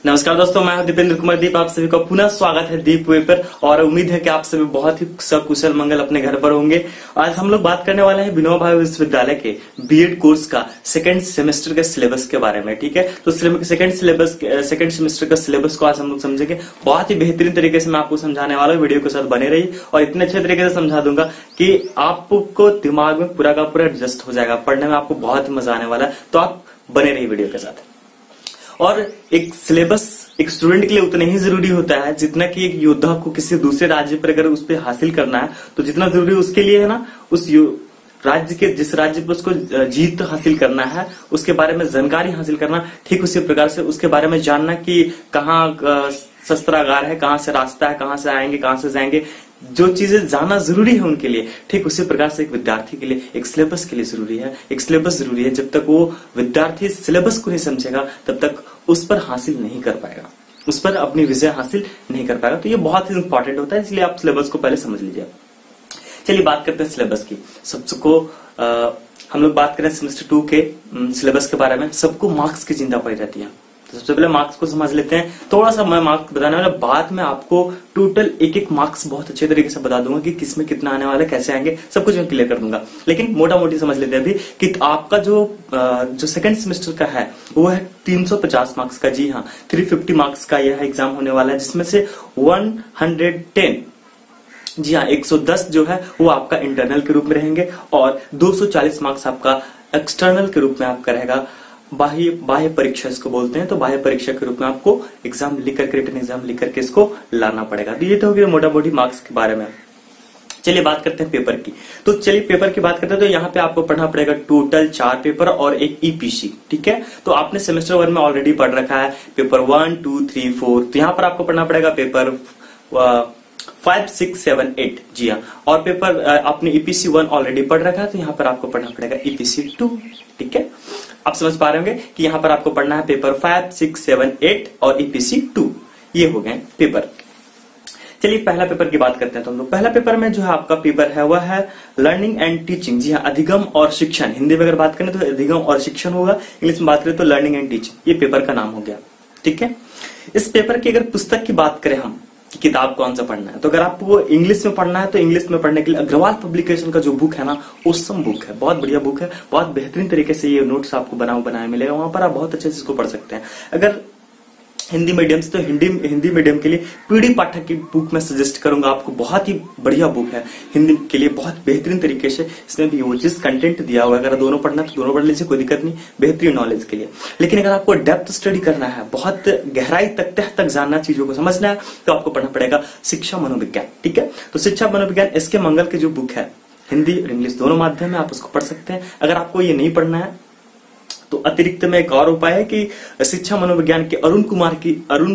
नमस्कार दोस्तों, मैं हूं दीपेंद्र कुमार दीप। आप सभी का पुनः स्वागत है दीप वे पर और उम्मीद है कि आप सभी बहुत ही सकुशल मंगल अपने घर पर होंगे। आज हम लोग बात करने वाले हैं विनोबा भावे विश्वविद्यालय के बीएड कोर्स का सेकंड सेमेस्टर के सिलेबस के बारे में। ठीक है, तो सेकंड सेमेस्टर का सिलेबस को आज हम लोग समझेंगे। बहुत ही बेहतरीन तरीके से मैं आपको समझाने वाला हूँ। वीडियो के साथ बने रहिए और इतने अच्छे तरीके से समझा दूंगा कि आपको दिमाग में पूरा का पूरा एडजस्ट हो जाएगा। पढ़ने में आपको बहुत ही मजा आने वाला है, तो आप बने रहिए वीडियो के साथ। और एक सिलेबस एक स्टूडेंट के लिए उतना ही जरूरी होता है जितना कि एक योद्धा को किसी दूसरे राज्य पर अगर उस पर हासिल करना है तो जितना जरूरी उसके लिए है ना, उस राज्य के जिस राज्य पर उसको जीत हासिल करना है उसके बारे में जानकारी हासिल करना, ठीक उसी प्रकार से उसके बारे में जानना कि कहाँ शस्त्रागार है, कहाँ से रास्ता है, कहाँ से आएंगे, कहाँ से जाएंगे, जो चीजें जानना जरूरी है उनके लिए, ठीक उसी प्रकार से एक विद्यार्थी के लिए एक सिलेबस के लिए जरूरी है। एक सिलेबस जरूरी है। जब तक वो विद्यार्थी सिलेबस को नहीं समझेगा तब तक उस पर हासिल नहीं कर पाएगा, उस पर अपनी विजय हासिल नहीं कर पाएगा। तो ये बहुत ही इंपॉर्टेंट होता है, इसलिए आप सिलेबस को पहले समझ लीजिए। चलिए बात करते हैं सिलेबस की। सबको हम लोग बात करें सेमेस्टर 2 के सिलेबस के बारे में। सबको मार्क्स की चिंता पड़ी रहती है, तो सबसे पहले मार्क्स को समझ लेते हैं। थोड़ा सा मैं मार्क्स बताने वाला, बाद में आपको टोटल एक मार्क्स बहुत अच्छे तरीके से बता दूंगा कि किसमें कितना आने वाला है, कैसे आएंगे, सब कुछ मैं क्लियर कर दूंगा। लेकिन मोटा मोटी समझ लेते हैं अभी कि आपका जो सेकंड सेमेस्टर का है वो है 350 मार्क्स का। जी हाँ, 350 मार्क्स का यह एग्जाम होने वाला है, जिसमें से 110 जी हाँ 110 जो है वो आपका इंटरनल के रूप में रहेंगे और 240 मार्क्स आपका एक्सटर्नल के रूप में आपका रहेगा। बाह्य परीक्षा इसको बोलते हैं। तो बाह्य परीक्षा के रूप में आपको एग्जाम लिख करके, रिटन एग्जाम लिख करके इसको लाना पड़ेगा। तो ये तो हो गया मोटा मोटी मार्क्स के बारे में। चलिए बात करते हैं पेपर की। तो चलिए पेपर की बात करते हैं। तो यहाँ पे आपको पढ़ना पड़ेगा टोटल 4 पेपर और एक ईपीसी। ठीक है, तो आपने सेमेस्टर 1 में ऑलरेडी पढ़ रखा है पेपर 1, 2, 3, 4। तो यहाँ पर आपको पढ़ना पड़ेगा पेपर 5, 6, 7, 8। जी हाँ, और पेपर आपने ईपीसी 1 ऑलरेडी पढ़ रखा है, तो यहाँ पर आपको पढ़ना पड़ेगा ईपीसी 2। ठीक है, आप समझ पा रहे होंगे कि यहाँ पर आपको पढ़ना है पेपर 5, 6, 7, 8 और ईपीसी 2। ये हो गए पेपर। चलिए पहला पेपर की बात करते हैं। तो हम लोग पहला पेपर में जो है आपका पेपर है वह है लर्निंग एंड टीचिंग। जी हाँ, अधिगम और शिक्षण। हिंदी में अगर बात करें तो अधिगम और शिक्षण होगा, इंग्लिश में बात करें तो लर्निंग एंड टीचिंग। ये पेपर का नाम हो गया। ठीक है, इस पेपर की अगर पुस्तक की बात करें हम कि किताब कौन सा पढ़ना है, तो अगर आपको इंग्लिश में पढ़ना है तो इंग्लिश में पढ़ने के लिए अग्रवाल पब्लिकेशन का जो बुक है ना, ओसम बुक है, बहुत बढ़िया बुक है। बहुत बेहतरीन तरीके से ये नोट्स आपको बनाया मिलेगा, वहां पर आप बहुत अच्छे से इसको पढ़ सकते हैं। अगर हिंदी मीडियम से तो हिंदी मीडियम के लिए पीडी पाठक की बुक मैं सजेस्ट करूंगा आपको। बहुत ही बढ़िया बुक है हिंदी के लिए, बहुत बेहतरीन तरीके से इसमें भी वो जिस कंटेंट दिया हुआ है। अगर दोनों पढ़ना तो दोनों पढ़ लीजिए, कोई दिक्कत नहीं, बेहतरीन नॉलेज के लिए। लेकिन अगर आपको डेप्थ स्टडी करना है, बहुत गहराई तक तह तक जानना, चीजों को समझना है, तो आपको पढ़ना पड़ेगा शिक्षा मनोविज्ञान। ठीक है, तो शिक्षा मनोविज्ञान एसके मंगल की जो बुक है, हिंदी और इंग्लिश दोनों माध्यम में आप उसको पढ़ सकते हैं। अगर आपको ये नहीं पढ़ना है तो अतिरिक्त में एक और उपाय है कि शिक्षा मनोविज्ञान के अरुण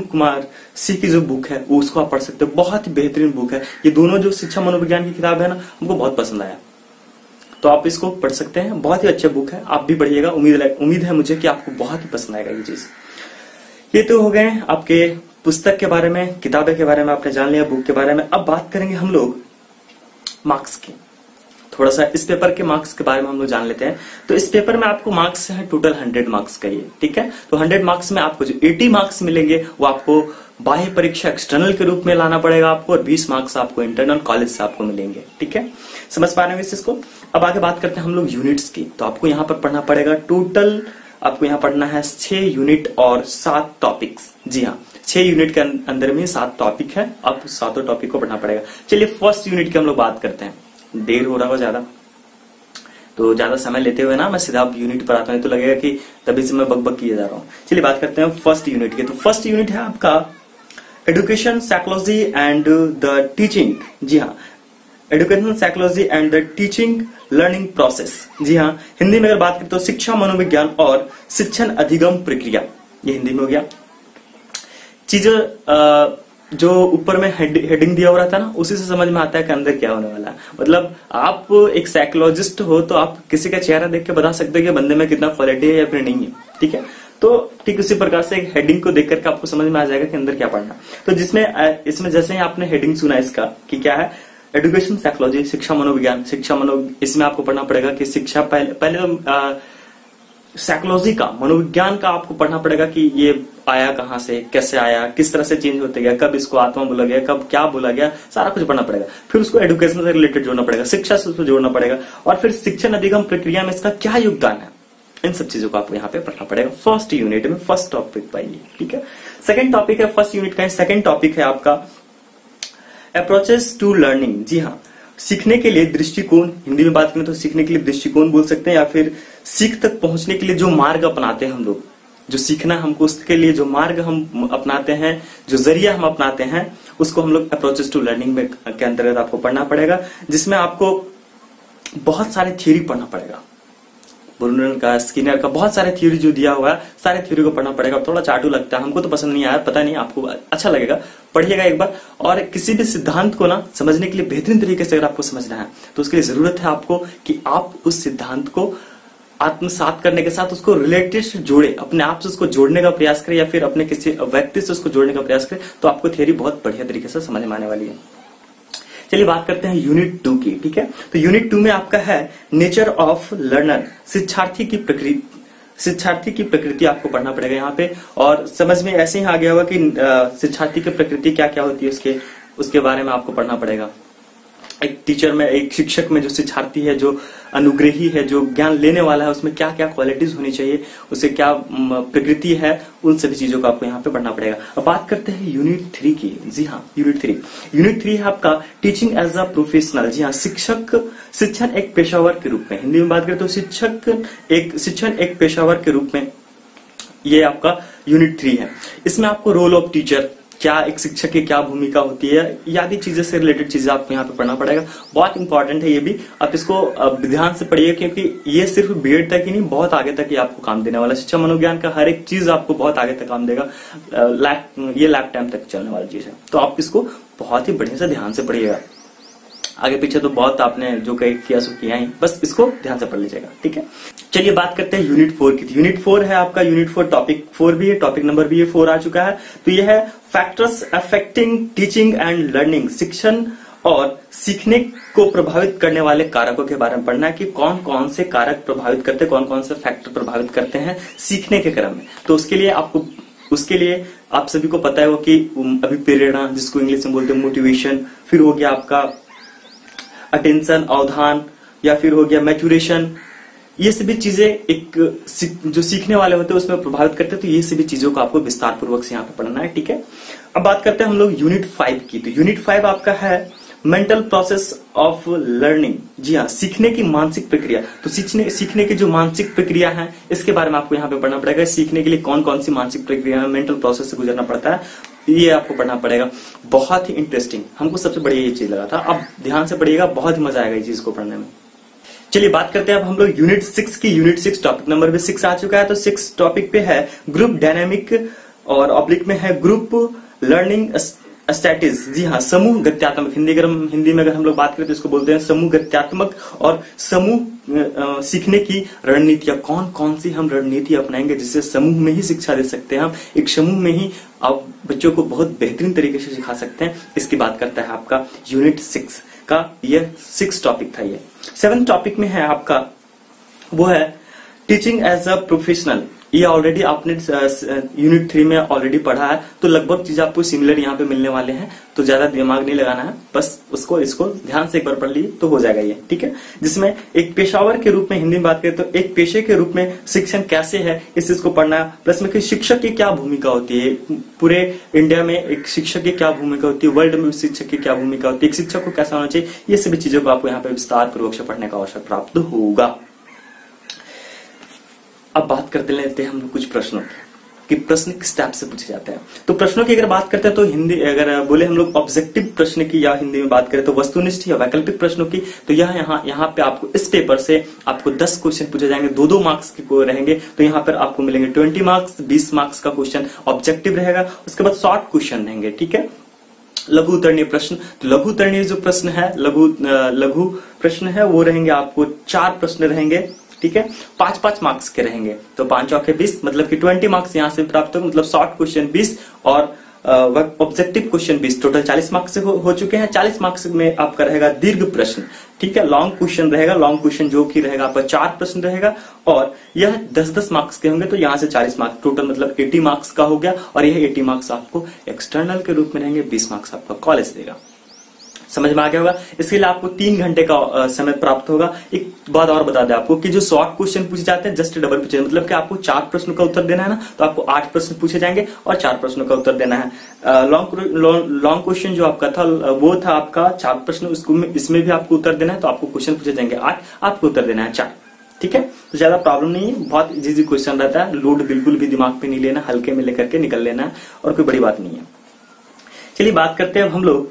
कुमार सी की जो बुक है वो उसको आप पढ़ सकते हो। बहुत ही बेहतरीन बुक है। ये दोनों जो शिक्षा मनोविज्ञान की किताब है ना, हमको बहुत पसंद आया, तो आप इसको पढ़ सकते हैं। बहुत ही अच्छा बुक है, आप भी पढ़िएगा। उम्मीद है मुझे कि आपको बहुत ही पसंद आएगा ये चीज। ये तो हो गए आपके पुस्तक के बारे में, किताबें के बारे में आपने जान लिया, बुक के बारे में। अब बात करेंगे हम लोग मार्क्स की। थोड़ा सा इस पेपर के मार्क्स के बारे में हम लोग जान लेते हैं। तो इस पेपर में आपको मार्क्स है टोटल 100 मार्क्स का ये। ठीक है, तो 100 मार्क्स में आपको जो 80 मार्क्स मिलेंगे वो आपको बाह्य परीक्षा एक्सटर्नल के रूप में लाना पड़ेगा आपको, और 20 मार्क्स आपको इंटरनल कॉलेज से आपको मिलेंगे। ठीक है, समझ पा रहे हैं इस चीज को। अब आगे बात करते हैं हम लोग यूनिट्स की। तो आपको यहाँ पर पढ़ना पड़ेगा टोटल, आपको यहाँ पढ़ना है 6 यूनिट और 7 टॉपिक्स। जी हाँ, 6 यूनिट के अंदर में 7 टॉपिक है, आपको 7 टॉपिक को पढ़ना पड़ेगा। चलिए फर्स्ट यूनिट की हम लोग बात करते हैं। देर हो रहा हो ज्यादा, तो ज्यादा समय लेते हुए ना मैं सीधा यूनिट पर आता हूं, तो लगेगा कि तभी से मैं बकबक किए जा रहा हूं। चलिए बात करते हैं फर्स्ट यूनिट की। तो फर्स्ट यूनिट है आपका education psychology and the teaching. जी हाँ, education psychology and the teaching learning process. जी हाँ, हिंदी में अगर बात करें तो शिक्षा मनोविज्ञान और शिक्षण अधिगम प्रक्रिया, ये हिंदी में हो गया। चीजें जो ऊपर में हेडिंग दिया हो रहा था ना, उसी से समझ में आता है कि अंदर क्या होने वाला है। मतलब आप एक साइकोलॉजिस्ट हो तो आप किसी का चेहरा देख के बता सकते हो कि बंदे में कितना क्वालिटी है या फिर नहीं है। ठीक है, तो ठीक उसी प्रकार से एक हेडिंग को देख करके आपको समझ में आ जाएगा कि अंदर क्या पढ़ना। तो इसमें जैसे ही आपने हेडिंग सुना इसका कि क्या है, एजुकेशन साइकोलॉजी, शिक्षा मनोविज्ञान, इसमें आपको पढ़ना पड़ेगा कि शिक्षा पहले तो साइकोलॉजी का, मनोविज्ञान का आपको पढ़ना पड़ेगा कि ये आया कहां से, कैसे आया, किस तरह से चेंज होते गया, कब इसको आत्मा बोला गया, कब क्या बोला गया, सारा कुछ पढ़ना पड़ेगा। फिर उसको एजुकेशन से रिलेटेड जोड़ना पड़ेगा, शिक्षा से उसको जोड़ना पड़ेगा, और फिर शिक्षण अधिगम प्रक्रिया में इसका क्या योगदान है, इन सब चीजों को आपको यहाँ पे पढ़ना पड़ेगा फर्स्ट यूनिट में, फर्स्ट टॉपिक पाइए। ठीक है, सेकंड टॉपिक है फर्स्ट यूनिट का, सेकंड टॉपिक है आपका अप्रोचेस टू लर्निंग। जी हाँ, सीखने के लिए दृष्टिकोण, हिंदी में बात करें तो सीखने के लिए दृष्टिकोण बोल सकते हैं, या फिर सीख तक पहुंचने के लिए जो मार्ग अपनाते हैं हम लोग, जो सीखना हमको उसके लिए जो मार्ग हम अपनाते हैं, जो जरिया हम अपनाते हैं, उसको हम लोग अप्रोचेस टू लर्निंग में के अंतर्गत आपको पढ़ना पड़ेगा, जिसमें आपको बहुत सारे थ्योरी पढ़ना पड़ेगा। ब्रूनर का, स्किनर का, बहुत सारे थ्योरी जो दिया हुआ है, सारे थ्योरी को पढ़ना पड़ेगा। थोड़ा चाटू लगता है, हमको तो पसंद नहीं आया, पता नहीं आपको अच्छा लगेगा, पढ़िएगा एक बार। और किसी भी सिद्धांत को ना समझने के लिए बेहतरीन तरीके से अगर आपको समझना है तो उसके लिए जरूरत है आपको कि आप उस सिद्धांत को आत्मसात करने के साथ उसको रिलेटेड से जोड़े, अपने आप से उसको जोड़ने का प्रयास करें, या फिर अपने किसी व्यक्ति से उसको जोड़ने का प्रयास करें, तो आपको थ्योरी बहुत बढ़िया तरीके से समझ में आने वाली है। चलिए बात करते हैं यूनिट 2 की। ठीक है, तो यूनिट 2 में आपका है नेचर ऑफ लर्नर, शिक्षार्थी की प्रकृति आपको पढ़ना पड़ेगा यहाँ पे। और समझ में ऐसे ही आ गया होगा कि शिक्षार्थी की प्रकृति क्या क्या होती है, उसके बारे में आपको पढ़ना पड़ेगा। एक टीचर में, एक शिक्षक में जो शिक्षार्थी है, जो अनुग्रही है, जो ज्ञान लेने वाला है, उसमें क्या क्या क्वालिटीज होनी चाहिए, उसे क्या प्रकृति है, उन सभी चीजों को आपको यहाँ पे पढ़ना पड़ेगा। अब बात करते हैं यूनिट 3 की। जी हाँ, यूनिट 3 है आपका टीचिंग एज अ प्रोफेशनल। जी हाँ, शिक्षण एक पेशावर के रूप में, हिंदी में बात करें तो शिक्षण एक पेशावर के रूप में, ये आपका यूनिट 3 है। इसमें आपको रोल ऑफ टीचर, क्या एक शिक्षक की क्या भूमिका होती है, आदि चीजें से रिलेटेड चीजें आपको यहाँ पे पढ़ना पड़ेगा। बहुत इंपॉर्टेंट है ये भी, आप इसको ध्यान से पढ़िए, क्योंकि ये सिर्फ बीएड तक ही नहीं, बहुत आगे तक ये आपको काम देने वाला। शिक्षा मनोविज्ञान का हर एक चीज आपको बहुत आगे तक काम देगा, ये लाइफ टाइम तक चलने वाली चीज है। तो आप इसको बहुत ही बढ़िया से ध्यान से पढ़िएगा। आगे पीछे तो बहुत आपने जो किया सो किया ही, बस इसको ध्यान से पढ़ लीजिएगा। ठीक है, चलिए बात करते हैं यूनिट 4 की। यूनिट 4 है आपका, यूनिट 4 टॉपिक 4 भी है, टॉपिक नंबर भी 4 आ चुका है। तो यह है factors affecting teaching and learning, शिक्षण और सीखने को प्रभावित करने वाले कारकों के बारे में पढ़ना है कि कौन कौन से कारक प्रभावित करते हैं, कौन कौन से फैक्टर प्रभावित करते हैं सीखने के क्रम में। तो उसके लिए आप सभी को पता है वो कि अभी प्रेरणा, जिसको इंग्लिश में बोलते हैं मोटिवेशन, फिर हो गया आपका अटेंशन, अवधान, या फिर हो गया मैचुरेशन, ये सभी चीजें एक जो सीखने वाले होते हैं उसमें प्रभावित करते हैं। तो ये सभी चीजों को आपको विस्तार पूर्वक से यहाँ पे पढ़ना है। ठीक है, अब बात करते हैं हम लोग यूनिट 5 की। तो यूनिट 5 आपका है मेंटल प्रोसेस ऑफ लर्निंग। जी हाँ, सीखने की मानसिक प्रक्रिया। तो सीखने की जो मानसिक प्रक्रिया है, इसके बारे में आपको यहाँ पे पढ़ना पड़ेगा। सीखने के लिए कौन कौन सी मानसिक प्रक्रिया है, मेंटल प्रोसेस से गुजरना पड़ता है, ये आपको पढ़ना पड़ेगा। बहुत ही इंटरेस्टिंग, हमको सबसे बढ़िया ये चीज लगा था। अब ध्यान से पढ़िएगा, बहुत ही मजा आएगा इस चीज को पढ़ने में। चलिए बात करते हैं अब हम लोग यूनिट 6 की। यूनिट 6 टॉपिक नंबर भी 6 आ चुका है। तो 6 टॉपिक पे है ग्रुप डायनामिक, और ऑब्लिक में है ग्रुप लर्निंग स्टैटिस। जी हाँ, समूह गत्यात्मक, हिंदी में अगर हम लोग बात करें तो इसको बोलते हैं समूह गत्यात्मक और समूह सीखने की रणनीतियां। कौन कौन सी हम रणनीति अपनाएंगे जिससे समूह में ही शिक्षा दे सकते हैं, हम एक समूह में ही आप बच्चों को बहुत बेहतरीन तरीके से सिखा सकते हैं, इसकी बात करता है आपका यूनिट 6 का। यह 6 टॉपिक था। ये 7 टॉपिक में है आपका, वो है टीचिंग एज अ प्रोफेशनल। ये ऑलरेडी आपने यूनिट 3 में ऑलरेडी पढ़ा है, तो लगभग चीज आपको सिमिलर यहाँ पे मिलने वाले हैं, तो ज्यादा दिमाग नहीं लगाना है, बस इसको ध्यान से एक बार पढ़ लीजिए तो हो जाएगा ये। ठीक है, जिसमें एक पेशावर के रूप में, हिंदी में बात करें तो एक पेशे के रूप में शिक्षण कैसे है, इस चीज को पढ़ना है। प्लस में कि शिक्षक की क्या भूमिका होती है, पूरे इंडिया में एक शिक्षक की क्या भूमिका होती है, वर्ल्ड में शिक्षक की क्या भूमिका होती है, एक शिक्षक को कैसा होना चाहिए, ये सभी चीजों को आपको यहाँ पे विस्तार पूर्वक से पढ़ने का अवसर प्राप्त होगा। अब बात करते लेते हैं हम लोग कुछ प्रश्नों की, कि प्रश्न किस टाइप से पूछे जाते हैं। तो प्रश्नों की अगर बात करते हैं तो हिंदी, अगर बोले हम लोग ऑब्जेक्टिव प्रश्न की, या हिंदी में बात करें तो वस्तुनिष्ठ या वैकल्पिक प्रश्नों की, तो यहाँ पे आपको इस पेपर से आपको 10 क्वेश्चन पूछे जाएंगे, 2-2 मार्क्स के रहेंगे। तो यहाँ पर आपको मिलेंगे 20 मार्क्स, 20 मार्क्स का क्वेश्चन ऑब्जेक्टिव रहेगा। उसके बाद शॉर्ट क्वेश्चन रहेंगे। ठीक है, लघु उत्तरणीय प्रश्न। तो लघु उत्तरणीय जो प्रश्न है, लघु प्रश्न है, वो रहेंगे आपको 4 प्रश्न रहेंगे। ठीक है, 5-5 मार्क्स के रहेंगे। तो 5 चौके 20, मतलब कि 20 मार्क्स यहाँ से प्राप्त होंगे। मतलब शॉर्ट क्वेश्चन 20 और ऑब्जेक्टिव क्वेश्चन 20, टोटल 40 मार्क्स से हो चुके हैं। 40 मार्क्स में आपका रहेगा दीर्घ प्रश्न। ठीक है। लॉन्ग क्वेश्चन रहेगा, लॉन्ग क्वेश्चन जो कि रहेगा आपका 4 प्रश्न रहेगा और यह 10-10 मार्क्स के होंगे, तो यहां से 40 मार्क्स टोटल, मतलब 80 मार्क्स का हो गया। और यह 80 मार्क्स आपको एक्सटर्नल के रूप में रहेंगे, 20 मार्क्स आपका कॉलेज देगा। समझ में आ गया होगा। इसके लिए आपको 3 घंटे का समय प्राप्त होगा। एक बात और बता दें आपको कि जो शॉर्ट क्वेश्चन पूछे जाते हैं जस्ट डबल पूछे, मतलब कि आपको 4 प्रश्नों का उत्तर देना है ना, तो आपको 8 प्रश्न पूछे जाएंगे और 4 प्रश्नों का उत्तर देना है। लॉन्ग क्वेश्चन जो आपका था वो था आपका 4 प्रश्न, इसमें भी आपको उत्तर देना है, तो आपको क्वेश्चन पूछे जाएंगे 8, आपको उत्तर देना है 4। ठीक है, तो ज्यादा प्रॉब्लम नहीं है, बहुत इजी क्वेश्चन रहता है, लोड बिल्कुल भी दिमाग पे नहीं लेना, हल्के में लेकर के निकल लेना है और कोई बड़ी बात नहीं है। चलिए बात करते हैं अब हम लोग,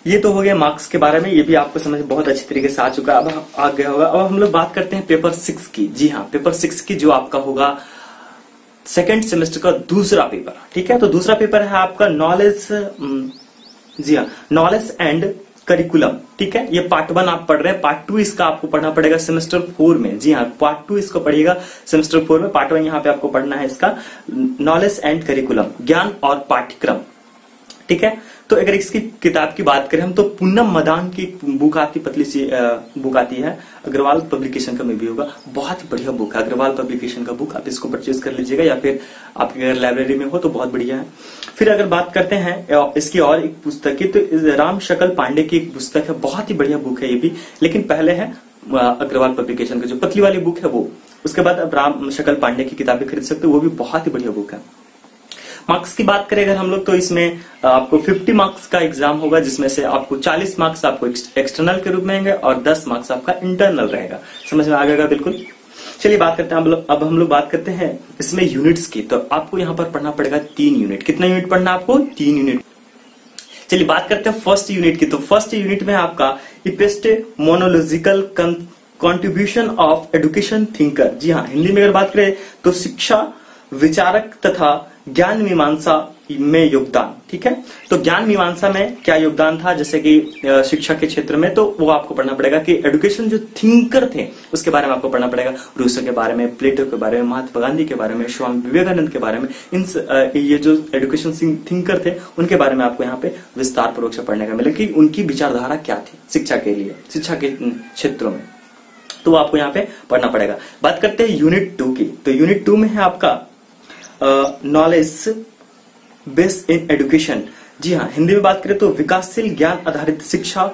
ये तो हो गया मार्क्स के बारे में, ये भी आपको समझ बहुत अच्छी तरीके से आ चुका है, अब आ गया होगा। अब हम लोग बात करते हैं पेपर 6 की। जी हाँ, पेपर 6 की जो आपका होगा सेकेंड सेमेस्टर का दूसरा पेपर। ठीक है, तो दूसरा पेपर है आपका नॉलेज, जी हाँ, नॉलेज एंड करिकुलम। ठीक है, ये पार्ट 1 आप पढ़ रहे हैं, पार्ट 2 इसका आपको पढ़ना पड़ेगा सेमेस्टर 4 में। जी हाँ, पार्ट 2 इसको पढ़िएगा सेमेस्टर 4 में, पार्ट 1 यहाँ पे आपको पढ़ना है इसका नॉलेज एंड करिकुलम, ज्ञान और पाठ्यक्रम। ठीक है, तो अगर इसकी किताब की बात करें हम, तो पूनम मदान की बुक आती, पतली सी बुक आती है, अग्रवाल पब्लिकेशन का में भी होगा, बहुत ही बढ़िया बुक है अग्रवाल पब्लिकेशन का बुक, आप इसको परचेज कर लीजिएगा या फिर आपके अगर लाइब्रेरी में हो तो बहुत बढ़िया है। फिर अगर बात करते हैं इसकी और एक पुस्तक की, तो राम शकल पांडे की एक पुस्तक है, बहुत ही बढ़िया बुक है ये भी, लेकिन पहले है अग्रवाल पब्लिकेशन का जो पतली वाली बुक है वो, उसके बाद अब राम शकल पांडे की किताबें खरीद सकते हो, वो भी बहुत ही बढ़िया बुक है। मार्क्स की बात करें अगर हम लोग, तो इसमें आपको 50 मार्क्स का एग्जाम होगा, जिसमें से आपको 40 मार्क्स आपको एक्सटर्नल के रूप में होंगे और 10 मार्क्स आपका इंटरनल रहेगा। समझ में आ गएगा बिल्कुल। चलिए बात करते हैं अब हम लोग बात करते हैं इसमें यूनिट्स की, तो आपको यहाँ पर पढ़ना पड़ेगा 3 यूनिट। कितना यूनिट पढ़ना आपको? 3 यूनिट। चलिए बात करते हैं फर्स्ट यूनिट की, तो फर्स्ट यूनिट में आपका इपिस्टेमोलॉजिकल कंट्रीब्यूशन ऑफ एजुकेशन थिंकर। जी हाँ, हिंदी में अगर बात करें तो शिक्षा विचारक तथा ज्ञान मीमांसा में योगदान। ठीक है, तो ज्ञान मीमांसा में क्या योगदान था, जैसे कि शिक्षा के क्षेत्र में, तो वो आपको पढ़ना पड़ेगा कि एजुकेशन जो थिंकर थे उसके बारे में आपको पढ़ना पड़ेगा, रूसो के बारे में, प्लेटो के बारे में, महात्मा गांधी के बारे में, स्वामी विवेकानंद के बारे में, ये जो एजुकेशन थिंकर थे उनके बारे में आपको यहाँ पे विस्तार पूर्वक से पढ़ने का मिलेगा कि उनकी विचारधारा क्या थी शिक्षा के लिए, शिक्षा के क्षेत्रों में, तो वो आपको यहाँ पे पढ़ना पड़ेगा। बात करते हैं यूनिट 2 की, तो यूनिट 2 में है आपका नॉलेज बेस्ड इन एजुकेशन। जी हाँ, हिंदी में बात करें तो विकासशील ज्ञान आधारित शिक्षा।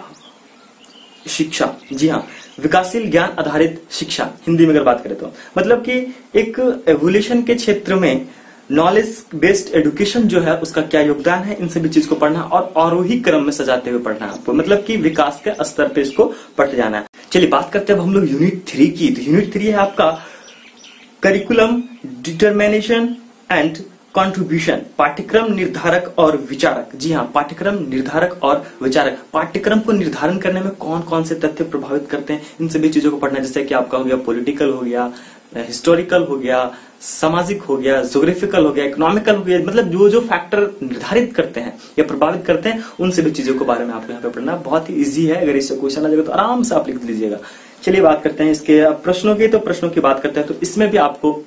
जी हाँ, विकासशील ज्ञान आधारित शिक्षा, हिंदी में अगर बात करें तो मतलब कि एक एवोल्यूशन के क्षेत्र में नॉलेज बेस्ड एजुकेशन जो है उसका क्या योगदान है, इन सभी चीज को पढ़ना और आरोही क्रम में सजाते हुए पढ़ना है आपको, मतलब कि विकास के स्तर पे इसको पढ़ते जाना है। चलिए बात करते हैं अब हम लोग यूनिट 3 की, तो यूनिट 3 है आपका करिकुलम डिटरमिनेशन एंड कंट्रीब्यूशन, पाठ्यक्रम निर्धारक और विचारक। जी हाँ, पाठ्यक्रम निर्धारक और विचारक, पाठ्यक्रम को निर्धारण करने में कौन कौन से तथ्य प्रभावित करते हैं, इन सभी चीजों को पढ़ना, जैसे कि आपका हो गया पॉलिटिकल, हो गया हिस्टोरिकल, हो गया सामाजिक, हो गया ज्योग्राफिकल, हो गया इकोनॉमिकल, हो गया, मतलब जो जो फैक्टर निर्धारित करते हैं या प्रभावित करते हैं उन सभी चीजों के बारे में आपको यहाँ पे पढ़ना। बहुत ही इजी है, अगर इससे क्वेश्चन आ जाएगा तो आराम से आप लिख लीजिएगा। चलिए बात करते हैं इसके प्रश्नों की, तो प्रश्नों की बात करते हैं तो इसमें भी आपको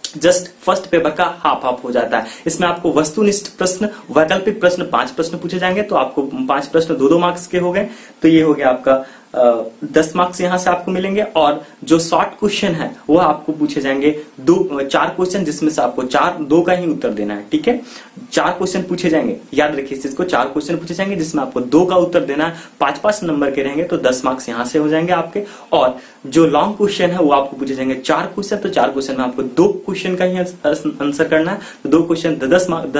जस्ट फर्स्ट पेपर का हाफ हो जाता है। इसमें आपको वस्तुनिष्ठ प्रश्न, वैकल्पिक प्रश्न 5 प्रश्न पूछे जाएंगे, तो आपको 5 प्रश्न 2-2 मार्क्स के हो गए, तो ये हो गया आपका 10 मार्क्स यहां से आपको मिलेंगे। और जो शॉर्ट क्वेश्चन है वो आपको पूछे जाएंगे 4 क्वेश्चन, जिसमें से आपको 2 का ही उत्तर देना है। ठीक है, 4 क्वेश्चन पूछे जाएंगे, याद रखिए इस चीज को, 4 क्वेश्चन पूछे जाएंगे जिसमें आपको 2 का उत्तर देना है, 5-5 नंबर के रहेंगे, तो 10 मार्क्स यहां से हो जाएंगे आपके। और जो लॉन्ग क्वेश्चन है वो आपको पूछे जाएंगे 4 क्वेश्चन, तो 4 क्वेश्चन में आपको 2 क्वेश्चन का ही आंसर करना है, तो 2 क्वेश्चन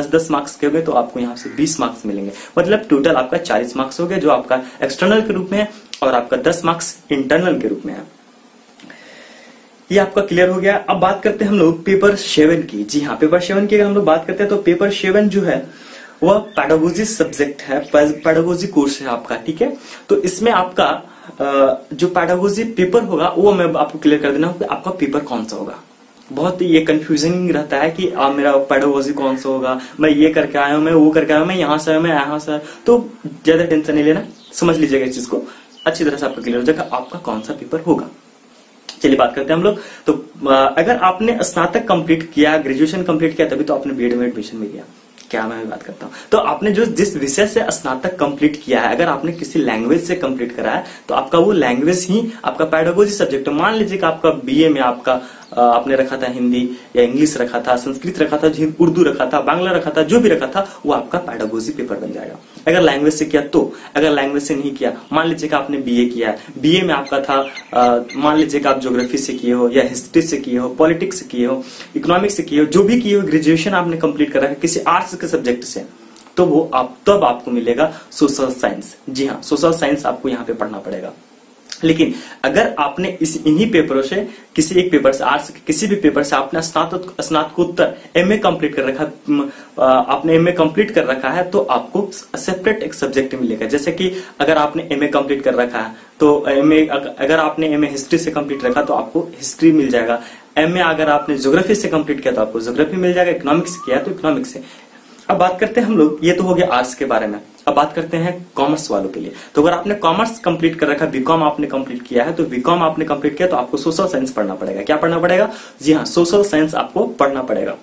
10 मार्क्स के हो गए, तो आपको यहाँ से 20 मार्क्स मिलेंगे, मतलब टोटल आपका 40 मार्क्स हो गए, जो आपका एक्सटर्नल के रूप में है और आपका 10 मार्क्स इंटरनल के रूप में है। ये आपका क्लियर हो गया। अब बात करते हैं हम लोग पेपर 7 की। जी हाँ, पेपर 7 की अगर हम लोग बात करते हैं तो पेपर 7 जो है वह पेडागोजी सब्जेक्ट है, पेडागोजी कोर्स है आपका। ठीक है, तो इसमें आपका जो पेडागोजी पेपर होगा वो मैं आपको क्लियर कर देना हूं कि आपका पेपर कौन सा होगा। बहुत ये कंफ्यूजिंग रहता है कि आप मेरा पेडागोजी कौन सा होगा, मैं ये करके आया हूं, मैं वो करके आया हूं, मैं यहाँ से आया, मैं यहाँ से, तो ज्यादा टेंशन नहीं लेना, समझ लीजिएगा इस चीज को, अच्छी तरह से आपका क्लियर हो जाएगा आपका कौन सा पेपर होगा। चलिए बात करते हैं हम लोग, तो अगर आपने स्नातक कंप्लीट किया, ग्रेजुएशन कंप्लीट किया, तभी तो आपने बीएड में एडमिशन में लिया। क्या मैं बात करता हूँ। तो आपने जो जिस विषय से स्नातक कंप्लीट किया है, अगर आपने किसी लैंग्वेज से कंप्लीट करा है तो आपका वो लैंग्वेज ही आपका पेडागोजी सब्जेक्ट है। मान लीजिए कि आपका बीए में आपका आपने रखा था हिंदी या इंग्लिश रखा था, संस्कृत रखा था, उर्दू रखा था, बांग्ला रखा था, जो भी रखा था वो आपका पेडागोजी पेपर बन जाएगा अगर लैंग्वेज से किया तो। अगर लैंग्वेज से नहीं किया, मान लीजिए कि आपने बीए किया है, बीए में आपका था मान लीजिए कि आप ज्योग्राफी से किए हो या हिस्ट्री से किए हो, पॉलिटिक्स से किए हो, इकोनॉमिक्स से किए हो, जो भी किए हो, ग्रेजुएशन आपने कंप्लीट करा है किसी आर्ट्स के सब्जेक्ट से, तो वो तब आपको मिलेगा सोशल साइंस। जी हाँ, सोशल साइंस आपको यहाँ पे पढ़ना पड़ेगा। लेकिन अगर आपने इन्हीं पेपरों से किसी एक पेपर से, आर्ट्स के किसी भी पेपर से आपने स्नातकोत्तर एमए कंप्लीट कर रखा, आपने एमए कंप्लीट कर रखा है, तो आपको सेपरेट एक सब्जेक्ट मिलेगा। जैसे कि अगर आपने एमए कंप्लीट कर रखा है तो अगर आपने एमए हिस्ट्री से कंप्लीट रखा तो आपको हिस्ट्री मिल जाएगा। एमए अगर आपने ज्योग्राफी से कंप्लीट किया तो आपको ज्योग्राफी मिल जाएगा, इकोनॉमिक्स किया तो इकोनॉमिक्स से। अब बात करते हैं हम लोग, ये तो हो गया आर्ट्स के बारे में। अब बात करते हैं कॉमर्स वालों के लिए। तो अगर आपने कॉमर्स कंप्लीट कर रखा, बीकॉम आपने कंप्लीट किया है, तो बीकॉम आपने कंप्लीट किया तो आपको सोशल साइंस पढ़ना पड़ेगा। क्या पढ़ना पड़ेगा? जी हाँ, सोशल साइंस आपको पढ़ना पड़ेगा।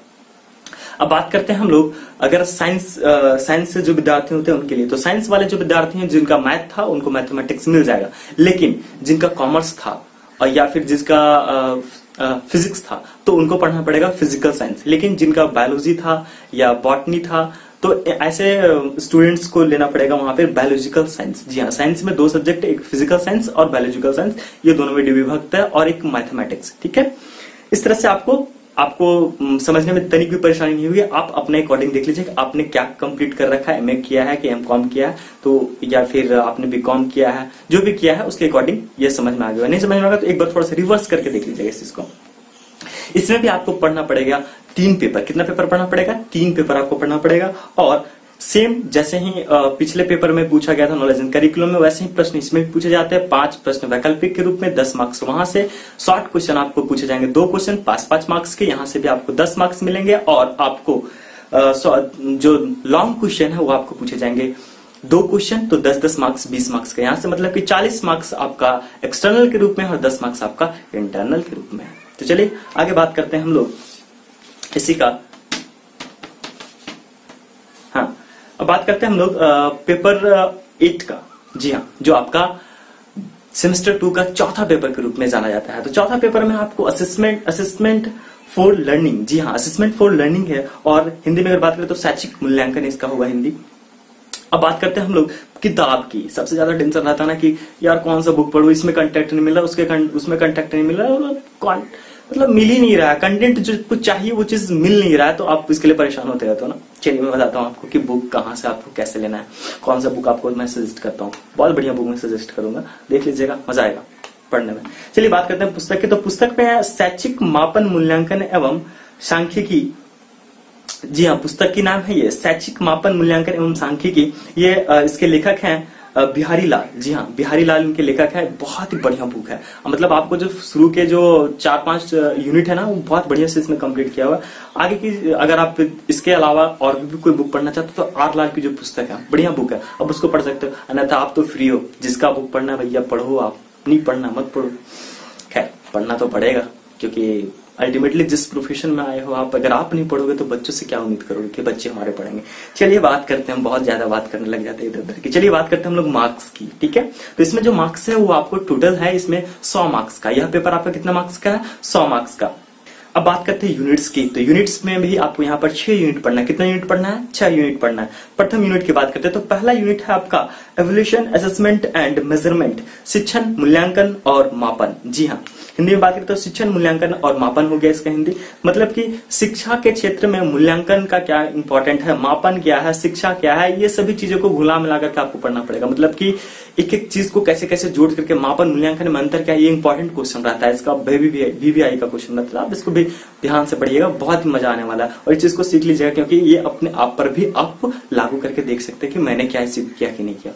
अब बात करते हैं हम लोग अगर साइंस से जो विद्यार्थी होते हैं उनके लिए, तो साइंस वाले जो विद्यार्थी हैं जिनका मैथ था उनको मैथमेटिक्स मिल जाएगा। लेकिन जिनका कॉमर्स था और या फिर जिसका फिजिक्स था तो उनको पढ़ना पड़ेगा फिजिकल साइंस। लेकिन जिनका बायोलॉजी था या बॉटनी था तो ऐसे स्टूडेंट्स को लेना पड़ेगा वहां पे बायोलॉजिकल साइंस। जी हाँ, साइंस में दो सब्जेक्ट, एक फिजिकल साइंस और बायोलॉजिकल साइंस, ये दोनों में विभक्त है, और एक मैथमेटिक्स। ठीक है, इस तरह से आपको समझने में तनिक भी परेशानी नहीं हुई। आप अपने अकॉर्डिंग देख लीजिए आपने क्या कंप्लीट कर रखा है, एमए किया है कि एमकॉम किया है, तो या फिर आपने बीकॉम किया है, जो भी किया है उसके अकॉर्डिंग ये समझ में आ गया। नहीं समझ में आ गया तो एक बार थोड़ा सा रिवर्स करके देख लीजिएगा इस चीज को। इसमें भी आपको पढ़ना पड़ेगा 3 पेपर। कितना पेपर पढ़ना पड़ेगा? 3 पेपर आपको पढ़ना पड़ेगा। और सेम जैसे ही पिछले पेपर में पूछा गया था नॉलेज एंड करिकुलम में, वैसे ही प्रश्न इसमें भी पूछे जाते हैं। 5 प्रश्न वैकल्पिक के रूप में, 10 मार्क्स वहां से, शॉर्ट क्वेश्चन आपको पूछे जाएंगे 2 क्वेश्चन 5-5 मार्क्स के, यहाँ से भी आपको 10 मार्क्स मिलेंगे। और आपको जो लॉन्ग क्वेश्चन है वो आपको पूछे जाएंगे 2 क्वेश्चन, तो 10-10 मार्क्स 20 मार्क्स के, यहाँ से मतलब कि 40 मार्क्स आपका एक्सटर्नल के रूप में और 10 मार्क्स आपका इंटरनल के रूप में है। तो चलिए आगे बात करते हैं हम लोग इसी का। हाँ, अब बात करते हैं हम लोग पेपर 8 का। जी हाँ, जो आपका सेमेस्टर 2 का चौथा पेपर के रूप में जाना जाता है। तो चौथा पेपर में आपको असेसमेंट फॉर लर्निंग, जी हाँ, असेसमेंट फॉर लर्निंग है। और हिंदी में अगर बात करें तो शैक्षिक मूल्यांकन इसका होगा हिंदी। अब बात करते हैं हम लोग किताब की। सबसे ज्यादा टेंशन रहता है ना कि यार कौन सा बुक पढ़ूं, इसमें कंटेंट नहीं मिल रहा, उसमें कंटेंट नहीं मिल रहा, मतलब मिल ही नहीं रहा है कंटेंट, जो कुछ चाहिए वो चीज मिल नहीं रहा है, तो आप इसके लिए परेशान होते रहते हो ना। चलिए मैं बताता हूँ आपको कि बुक कहाँ से आपको कैसे लेना है, कौन सा बुक आपको मैं सजेस्ट करता हूँ। बहुत बढ़िया बुक मैं सजेस्ट करूंगा, देख लीजिएगा, मजा आएगा पढ़ने में। चलिए बात करते हैं पुस्तक की। तो पुस्तक में है शैक्षिक मापन मूल्यांकन एवं सांख्यिकी। जी हाँ, पुस्तक की नाम है ये शैक्षिक मापन मूल्यांकन एवं सांख्यिकी। ये इसके लेखक हैं बिहारी लाल। जी हाँ, बिहारी लाल इनके लेखक है। बहुत ही बढ़िया बुक है, मतलब आपको जो शुरू के जो 4-5 यूनिट है ना वो बहुत बढ़िया से इसमें कंप्लीट किया हुआ है। आगे की अगर आप इसके अलावा और भी कोई बुक पढ़ना चाहते हो तो आर लाल की जो पुस्तक है बढ़िया बुक है, अब उसको पढ़ सकते हो। अन्यथा आप तो फ्री हो, जिसका बुक पढ़ना है भैया पढ़ो, आप नहीं पढ़ना मत पढ़ो। खैर पढ़ना तो पड़ेगा, क्योंकि अल्टीमेटली जिस प्रोफेशन में आए हो आप, अगर आप नहीं पढ़ोगे तो बच्चों से क्या उम्मीद करोगे कि बच्चे हमारे पढ़ेंगे। चलिए बात करते हैं, बहुत ज्यादा बात करने लग जाते हैं इधर उधर की। चलिए बात करते हैं हम लोग मार्क्स की। ठीक है, तो इसमें जो मार्क्स है वो आपको टोटल है इसमें 100 मार्क्स का। यह पेपर आपका कितना मार्क्स का है? 100 मार्क्स का। अब बात करते हैं यूनिट्स की। तो यूनिट्स में भी आपको यहाँ पर 6 यूनिट पढ़ना है। कितना यूनिट पढ़ना है? 6 यूनिट पढ़ना है। प्रथम यूनिट की बात करते हैं तो पहला यूनिट है आपका एवल्यूशन असेसमेंट एंड मेजरमेंट, शिक्षण मूल्यांकन और मापन। जी हाँ, हिंदी में बात करें तो शिक्षण मूल्यांकन और मापन हो गया इसका हिंदी। मतलब कि शिक्षा के क्षेत्र में मूल्यांकन का क्या इंपॉर्टेंट है, मापन क्या है, शिक्षा क्या है, ये सभी चीजों को घुला मिला करके आपको पढ़ना पड़ेगा। मतलब कि एक एक चीज को कैसे कैसे जोड़ करके मापन मूल्यांकन में अंतर क्या है, ये इंपॉर्टेंट क्वेश्चन रहता है। इसका VVI का क्वेश्चन रहता है, आप इसको भी ध्यान से पढ़िएगा, बहुत ही मजा आने वाला है। और इस चीज को सीख लीजिएगा, क्योंकि ये अपने आप पर भी आप लागू करके देख सकते हैं कि मैंने क्या किया कि नहीं किया।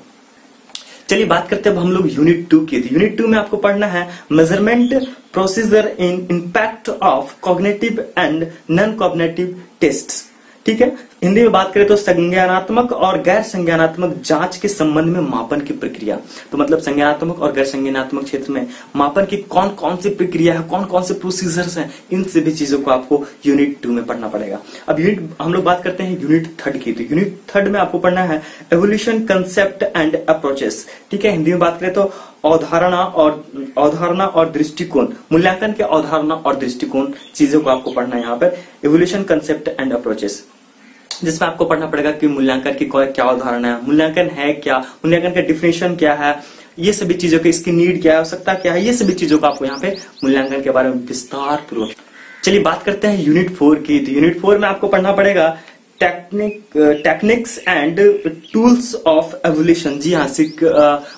चलिए बात करते हैं अब हम लोग यूनिट 2 की। यूनिट 2 में आपको पढ़ना है measurement procedure in impact of cognitive and non cognitive tests. ठीक है, हिंदी में बात करें तो संज्ञानात्मक और गैर संज्ञानात्मक जांच के संबंध में मापन की प्रक्रिया। तो मतलब संज्ञानात्मक और गैर संज्ञानात्मक क्षेत्र में मापन की कौन कौन सी प्रक्रिया है, कौन कौन से प्रोसीजर्स हैं, इन सभी चीजों को आपको यूनिट 2 में पढ़ना पड़ेगा। अब हम लोग बात करते हैं यूनिट 3 की। तो यूनिट 3 में आपको पढ़ना है एवोल्यूशन कंसेप्ट एंड अप्रोचेस। ठीक है, हिंदी में बात करें तो अवधारणा और दृष्टिकोण, मूल्यांकन के अवधारणा और दृष्टिकोण चीजों को आपको पढ़ना है यहाँ पर, एवोल्यूशन कंसेप्ट एंड अप्रोचेस, जिसमें आपको पढ़ना पड़ेगा कि मूल्यांकन की क्या अवधारणा है, मूल्यांकन है क्या, मूल्यांकन का डिफिनेशन क्या है, ये सभी चीजों की इसकी नीड क्या है, आवश्यकता क्या है, ये सभी चीजों को आपको यहाँ पे मूल्यांकन के बारे में विस्तार पूर्वक। चलिए बात करते हैं यूनिट 4 की। तो यूनिट 4 में आपको पढ़ना पड़ेगा techniques and tools of evaluation. जी हाँ,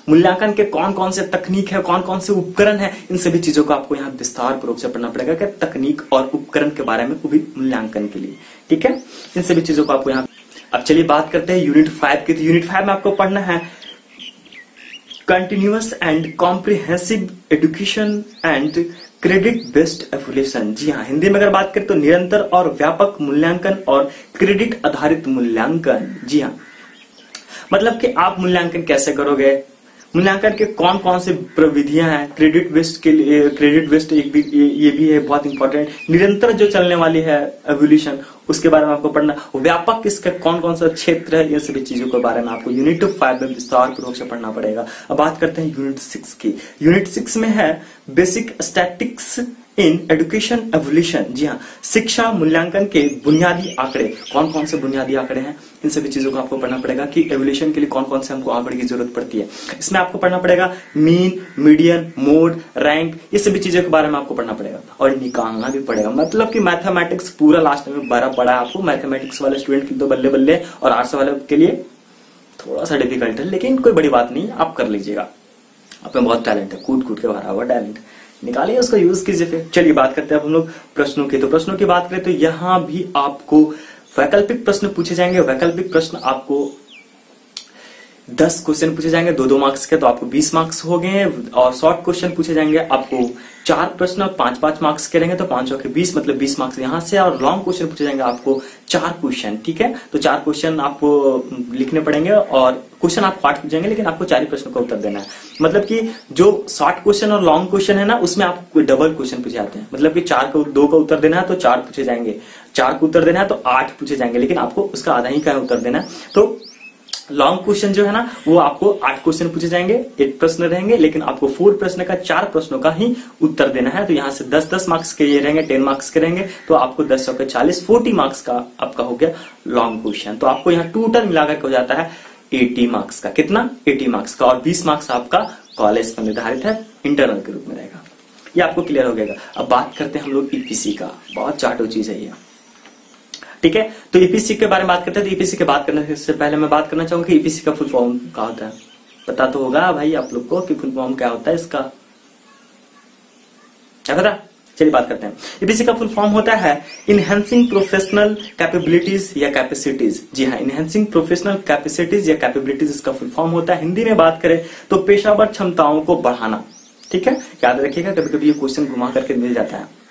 मूल्यांकन के कौन कौन से तकनीक है, कौन कौन से उपकरण है, इन सभी चीजों को आपको यहाँ विस्तार पूर्वक से पढ़ना पड़ेगा कि तकनीक और उपकरण के बारे में, वो भी मूल्यांकन के लिए। ठीक है, इन सभी चीजों को आपको यहाँ। अब चलिए बात करते हैं यूनिट 5 की। तो यूनिट 5 में आपको पढ़ना है continuous and comprehensive education and credit based evaluation. जी हाँ, हिंदी में अगर बात करें तो निरंतर और व्यापक मूल्यांकन और क्रेडिट आधारित मूल्यांकन। जी हाँ, मतलब कि आप मूल्यांकन कैसे करोगे, मूल्यांकन के कौन कौन से प्रविधियां हैं, क्रेडिट बेस्ड के लिए, क्रेडिट बेस्ड ये भी है बहुत इंपॉर्टेंट, निरंतर जो चलने वाली है एवोल्यूशन, उसके बारे में आपको पढ़ना, व्यापक इसका कौन कौन सा क्षेत्र है, ये सभी चीजों के बारे में आपको यूनिट 5 में विस्तार पूर्वक से पढ़ना पड़ेगा। अब बात करते हैं यूनिट 6 की। यूनिट 6 में है basic statistics in education evaluation. जी हाँ, शिक्षा मूल्यांकन के बुनियादी आंकड़े, कौन कौन से बुनियादी आंकड़े हैं, इन सभी चीजों को आपको पढ़ना पड़ेगा कि एवोल्यूशन के लिए कौन कौन से हमको आंकड़े की जरूरत पड़ती है। इसमें आपको पढ़ना पड़ेगा मीन, मीडियन, मोड, रैंक, ये सभी चीजों के बारे में आपको पढ़ना पड़ेगा और निकालना भी पड़ेगा। मतलब कि मैथमेटिक्स पूरा लास्ट में बड़ा पड़ा है आपको। मैथमेटिक्स वाले स्टूडेंट की तो बल्ले बल्ले, और आर्ट्स वाले के लिए थोड़ा सा डिफिकल्ट है, लेकिन कोई बड़ी बात नहीं, आप कर लीजिएगा। आप में बहुत टैलेंट है, कूद कूद के भरा हुआ टैलेंट, निकालिए, उसको यूज कीजिए। फिर चलिए बात करते हैं अब हम लोग प्रश्नों की। तो प्रश्नों की बात करें तो यहाँ भी आपको वैकल्पिक प्रश्न पूछे जाएंगे। वैकल्पिक प्रश्न आपको 10 क्वेश्चन पूछे जाएंगे 2-2 मार्क्स के, तो आपको 20 मार्क्स हो गए। और शॉर्ट क्वेश्चन पूछे जाएंगे आपको 4 प्रश्न और 5-5 मार्क्स के रहेंगे, तो 5 के 20, मतलब 20 मार्क्स यहाँ से। और लॉन्ग क्वेश्चन पूछे जाएंगे आपको 4 क्वेश्चन। ठीक है, तो 4 क्वेश्चन आपको लिखने पड़ेंगे और क्वेश्चन आपको 8 पूछेंगे, लेकिन आपको 4 ही प्रश्नों का उत्तर देना है। मतलब कि जो शॉर्ट क्वेश्चन और लॉन्ग क्वेश्चन है ना, उसमें आपको डबल क्वेश्चन पूछे जाते हैं। मतलब कि 2 का उत्तर देना है तो 4 पूछे जाएंगे, 4 का उत्तर देना है तो 8 पूछे जाएंगे, लेकिन आपको उसका आधा ही का उत्तर देना है। तो लॉन्ग क्वेश्चन जो है ना, वो आपको 8 क्वेश्चन पूछे जाएंगे, 8 प्रश्न रहेंगे, लेकिन आपको 4 प्रश्न का 4 प्रश्नों का ही उत्तर देना है। तो यहाँ से 10-10 मार्क्स के ये रहेंगे, 10 मार्क्स के रहेंगे, तो आपको 10 के 40, 40 मार्क्स का आपका हो गया लॉन्ग क्वेश्चन। तो आपको यहाँ टोटल मिलाकर हो जाता है 80 मार्क्स का। कितना? 80 मार्क्स का। और 20 मार्क्स आपका कॉलेज में निर्धारित है, इंटरनल के रूप में रहेगा। ये आपको क्लियर हो गया। अब बात करते हैं हम लोग ईपीसी का। बहुत चाटो चीज है ये, ठीक है। तो ईपीसी के बारे में बात करते हैं। तो ईपीसी के बात करने से पहले मैं बात करना चाहूंगा कि ईपीसी का फुल फॉर्म क्या होता है। पता तो होगा भाई आप लोग को कि फुल फॉर्म क्या होता है इसका, क्या पता? चलिए बात करते हैं। ईपीसी का फुल फॉर्म होता है इनहेंसिंग प्रोफेशनल कैपेबिलिटीज या कैपेसिटीज। जी हाँ, इनहेंसिंग प्रोफेशनल कैपेसिटीज या कैपेबिलिटीज इसका फुल फॉर्म होता है। हिंदी में बात करें तो पेशावर क्षमताओं को बढ़ाना। ठीक है, याद रखिएगा, कभी कभी ये क्वेश्चन घुमा करके मिल जाता है।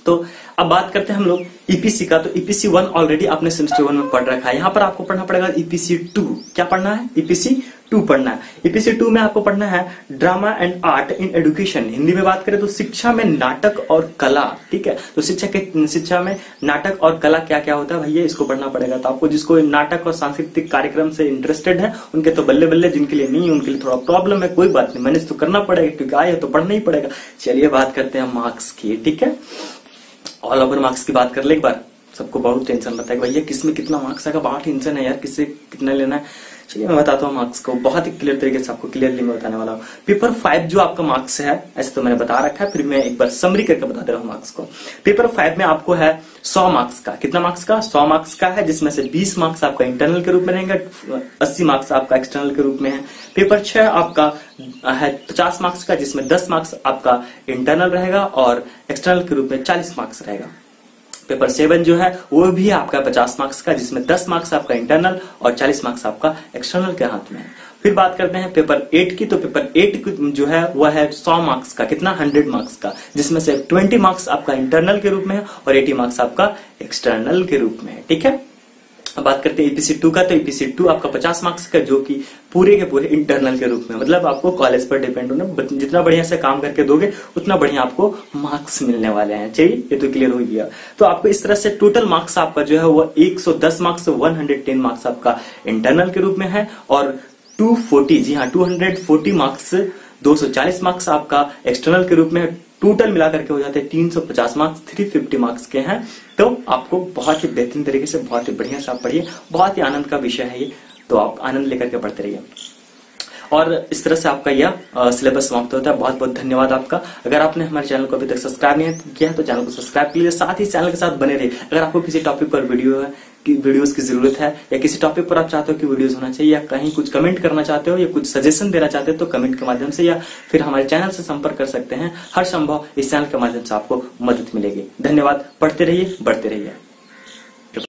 तो अब बात करते हैं हम लोग ईपीसी का। तो ईपीसी 1 ऑलरेडी आपने सेमेस्टर 1 में पढ़ रखा है। यहाँ पर आपको पढ़ना पड़ेगा ईपीसी 2। क्या पढ़ना है? ईपीसी 2 पढ़ना है। ईपीसी 2 में आपको पढ़ना है drama and art in education. Hindi में बात करें तो शिक्षा में नाटक और कला। ठीक है, तो शिक्षा में नाटक और कला क्या क्या होता है भैया, इसको पढ़ना पड़ेगा। तो आपको जिसको नाटक और सांस्कृतिक कार्यक्रम से इंटरेस्टेड है उनके तो बल्ले बल्ले, जिनके लिए नहीं उनके लिए थोड़ा प्रॉब्लम है, कोई बात नहीं, मैनेज तो करना पड़ेगा क्योंकि आए तो पढ़ना ही पड़ेगा। चलिए बात करते हैं मार्क्स की। ठीक है, ऑल ओवर मार्क्स की बात कर ले एक बार। सबको बहुत टेंशन रहता है भैया किसमें कितना मार्क्स आएगा, बहुत टेंशन है यार, किससे कितना लेना है। चलिए मैं बताता हूँ मार्क्स को, बहुत ही क्लियर तरीके से आपको क्लियरली मैं बताने वाला हूँ। पेपर 5 जो आपका मार्क्स है, ऐसे तो मैंने बता रखा है, फिर मैं एक बार समरी करके बता दे रहा हूँ मार्क्स को। पेपर 5 में आपको है 100 मार्क्स का। कितना मार्क्स का? 100 मार्क्स का है, जिसमें से 20 मार्क्स आपका इंटरनल के रूप में रहेंगे, 80 मार्क्स आपका एक्सटर्नल के रूप में है। पेपर 6 आपका है 50 मार्क्स का, जिसमें 10 मार्क्स आपका इंटरनल रहेगा और एक्सटर्नल के रूप में 40 मार्क्स रहेगा। पेपर 7 जो है वो भी आपका 50 मार्क्स का, जिसमें 10 मार्क्स आपका इंटरनल और 40 मार्क्स आपका एक्सटर्नल के हाथ में है। फिर बात करते हैं पेपर 8 की। तो पेपर 8 जो है वह है 100 मार्क्स का। कितना? 100 मार्क्स का, जिसमें से 20 मार्क्स आपका इंटरनल के रूप में है और 80 मार्क्स आपका एक्सटर्नल के रूप में है। ठीक है, अब बात करते हैं एपीसी 2 का, तो एपीसी 2 आपका 50 मार्क्स का, जो कि पूरे के पूरे इंटरनल के रूप में, मतलब आपको कॉलेज पर डिपेंड होना, जितना बढ़िया से काम करके दोगे उतना बढ़िया आपको मार्क्स मिलने वाले हैं। चलिए ये तो क्लियर हो गया। तो आपको इस तरह से टोटल मार्क्स आपका जो है वो 110 मार्क्स 110 मार्क्स आपका इंटरनल के रूप में है, और 240, जी हाँ 240 मार्क्स 240 मार्क्स आपका एक्सटर्नल के रूप में है। टोटल मिलाकर के हो जाते हैं 350 मार्क्स, 350 मार्क्स के हैं। तो आपको बहुत ही बेहतरीन तरीके से, बहुत ही बढ़िया से आप पढ़िए, बहुत ही आनंद का विषय है ये, तो आप आनंद लेकर के पढ़ते रहिए। और इस तरह से आपका यह सिलेबस समाप्त होता है। बहुत बहुत धन्यवाद आपका। अगर आपने हमारे चैनल को अभी तक सब्सक्राइब नहीं किया तो चैनल को सब्सक्राइब कीजिए, साथ ही चैनल के साथ बने रहिए। अगर आपको किसी टॉपिक पर वीडियोस की जरूरत है, या किसी टॉपिक पर आप चाहते हो कि वीडियोस होना चाहिए, या कहीं कुछ कमेंट करना चाहते हो, या कुछ सजेशन देना चाहते हो, तो कमेंट के माध्यम से या फिर हमारे चैनल से संपर्क कर सकते हैं। हर संभव इस चैनल के माध्यम से आपको मदद मिलेगी। धन्यवाद। पढ़ते रहिए, बढ़ते रहिए।